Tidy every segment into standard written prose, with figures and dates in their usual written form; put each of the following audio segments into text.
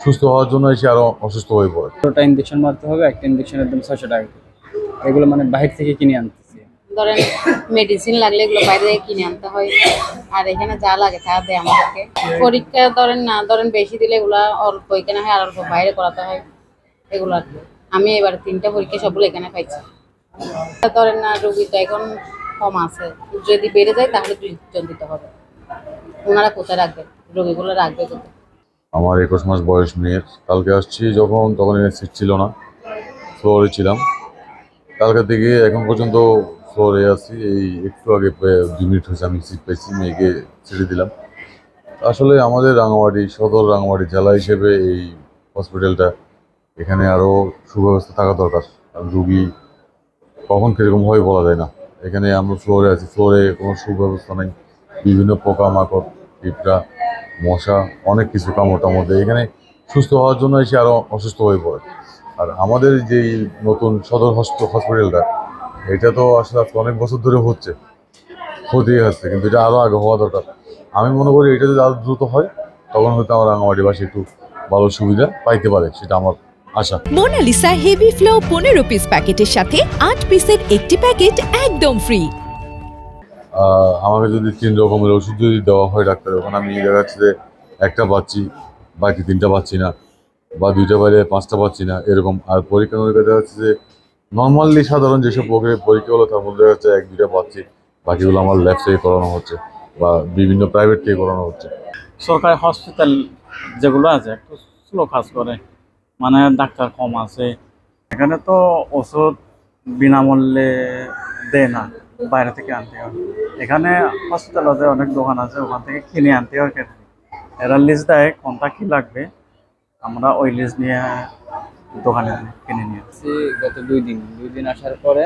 সুস্থ হওয়ার জন্য এসে আরো অসুস্থ হয়ে পড়ে। দুটো ইনজেকশন মারতে হবে, একটা ইনজেকশনের দাম 600 টাকা করে। এগুলো মানে বাহির থেকে কিনে আনতেছি। ধরেন মেডিসিন লাগলে এগুলো বাইরে থেকে কিনে আনতে হয়, আর এখানে যা লাগে তা দেয় আমাদেরকে। পরীক্ষা ধরেন বেশি দিলে এগুলা অল্প এখানে হয়, আর অল্প বাইরে করাতে হয় এগুলো। আমি এবার 3টা পরীক্ষা সবগুলো এখানে পাইছি। ধরেন না রোগী তো এখন কম আছে, যদি বেড়ে যায় তাহলে 2 জন দিতে হবে। ওনারা কোথায় রাখবে রোগীগুলো, রাখবে কোথায়? আমার 21 মাস বয়স মেয়ের। কালকে আসছি তখন এখানে সিট ছিল না, ফ্লোরে ছিলাম। কালকে থেকে এখন পর্যন্ত ফ্লোরে আছি। এই একটু আগে 2 মিনিট হয়েছে আমি সিট পেয়েছি, মেয়েকে ছেড়ে দিলাম। আসলে আমাদের সদর রাঙামাটি জেলা হিসেবে এই হসপিটালটা এখানে আরও সুব্যবস্থা থাকা দরকার। কারণ রুগী কখন কীরকম হয় বলা যায় না। এখানে আমরা ফ্লোরে আছি, ফ্লোরে কোনো সুব্যবস্থা নেই। বিভিন্ন পোকামাকড়, পিঁপড়া, মশা, অনেক কিছু কামড়টার মধ্যে এখানে সুস্থ হওয়ার জন্য এসে আরও অসুস্থ হয়ে পড়ে। আর আমাদের যেই নতুন সদর হসপিটালটা, এটা তো আসলে অনেক বছর ধরে হচ্ছে, হতেই আসছে, কিন্তু এটা আরও আগে হওয়া দরকার। আমি মনে করি এটা যদি আরও দ্রুত হয় তখন হয়তো আমার রাঙামাটিবাসী একটু ভালো সুবিধা পাইতে পারে, সেটা আমার আশা। মোনালিসা হেভি ফ্লো 15 পিস প্যাকেটের সাথে 8 পিসের একটি প্যাকেট একদম ফ্রি। আমাকে যদি 3 রকমের ওষুধ যদি দেওয়া হয় ডাক্তার, ওখানে আমি দেখা যাচ্ছে যে একটা পাচ্ছি, বাকি 3টা পাচ্ছি না, বা 2টা বাইরে 5টা পাচ্ছি না, এরকম। আর পরীক্ষা নিরীক্ষা দেখা যাচ্ছে যে নর্মালি সাধারণ যেসব পরীক্ষাগুলো তার মধ্যে দেখা যাচ্ছে 1-2টা পাচ্ছি, বাকিগুলো আমার ল্যাব থেকে করানো হচ্ছে বা বিভিন্ন প্রাইভেট থেকে করানো হচ্ছে। সরকারি হসপিটাল যেগুলো আছে একটু স্লো কাজ করে, মানে ডাক্তার কম আছে। এখানে তো ওষুধ বিনামূল্যে দেয় না, বাইরে থেকে আনতে হয়। এখানে হসপিটালে অনেক দোকান আছে, ওখান থেকে কিনে আনতে হয়। এরা লিস্ট দেয় কোনটা কী লাগবে, আমরা ওই লিস্ট নিয়ে দোকানে কিনে নিয়ে আসছি। গত 2 দিন আসার পরে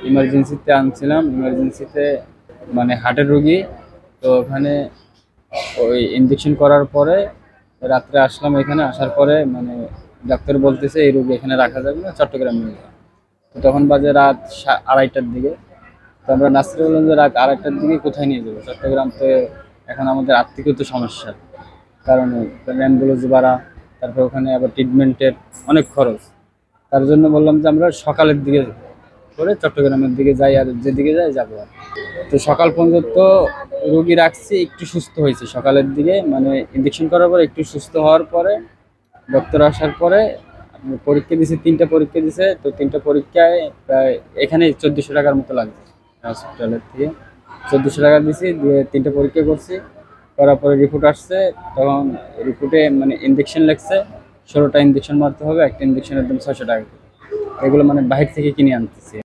ইমার্জেন্সিতে আনছিলাম। ইমার্জেন্সিতে মানে হার্টের রোগী, তো ওখানে ওই ইনজেকশন করার পরে রাত্রে আসলাম। এখানে আসার পরে মানে ডাক্তার বলতেছে এই রোগী এখানে রাখা যাবে না, চট্টগ্রাম নিয়ে যাবে। তো তখন বাজে রাত 2:30টার দিকে। তো আমরা নার্সিতে বললাম যে রাত 2:30টার দিকে কোথায় নিয়ে যাবো, চট্টগ্রাম তো এখন আমাদের আর্থিকও তো সমস্যা, কারণ অ্যাম্বুলেন্স ভাড়া, তারপর ওখানে আবার ট্রিটমেন্টের অনেক খরচ। তার জন্য বললাম যে আমরা সকালের দিকে করে চট্টগ্রামের দিকে যাই, আর যেদিকে যাই যাবো। তো সকাল পর্যন্ত রোগী রাখছি, একটু সুস্থ হয়েছে সকালের দিকে, মানে ইনজেকশন করার পরে একটু সুস্থ হওয়ার পরে ডক্টর আসার পরে পরীক্ষা দিয়েছি, 3টা পরীক্ষা দিয়েছে। তো 3টা পরীক্ষায় প্রায় এখানে 1400 টাকার মতো লাগছে হসপিটালের থেকে। 1400 টাকা দিয়েছি, দিয়ে 3টা পরীক্ষা করছি। করার পরে রিপোর্ট আসছে, তখন রিপোর্টে মানে ইনজেকশন লাগছে, 16টা ইনজেকশন মারতে হবে, একটা ইনজেকশনের দাম 600 টাকা করে। এগুলো মানে বাহির থেকে কিনে আনতেছি।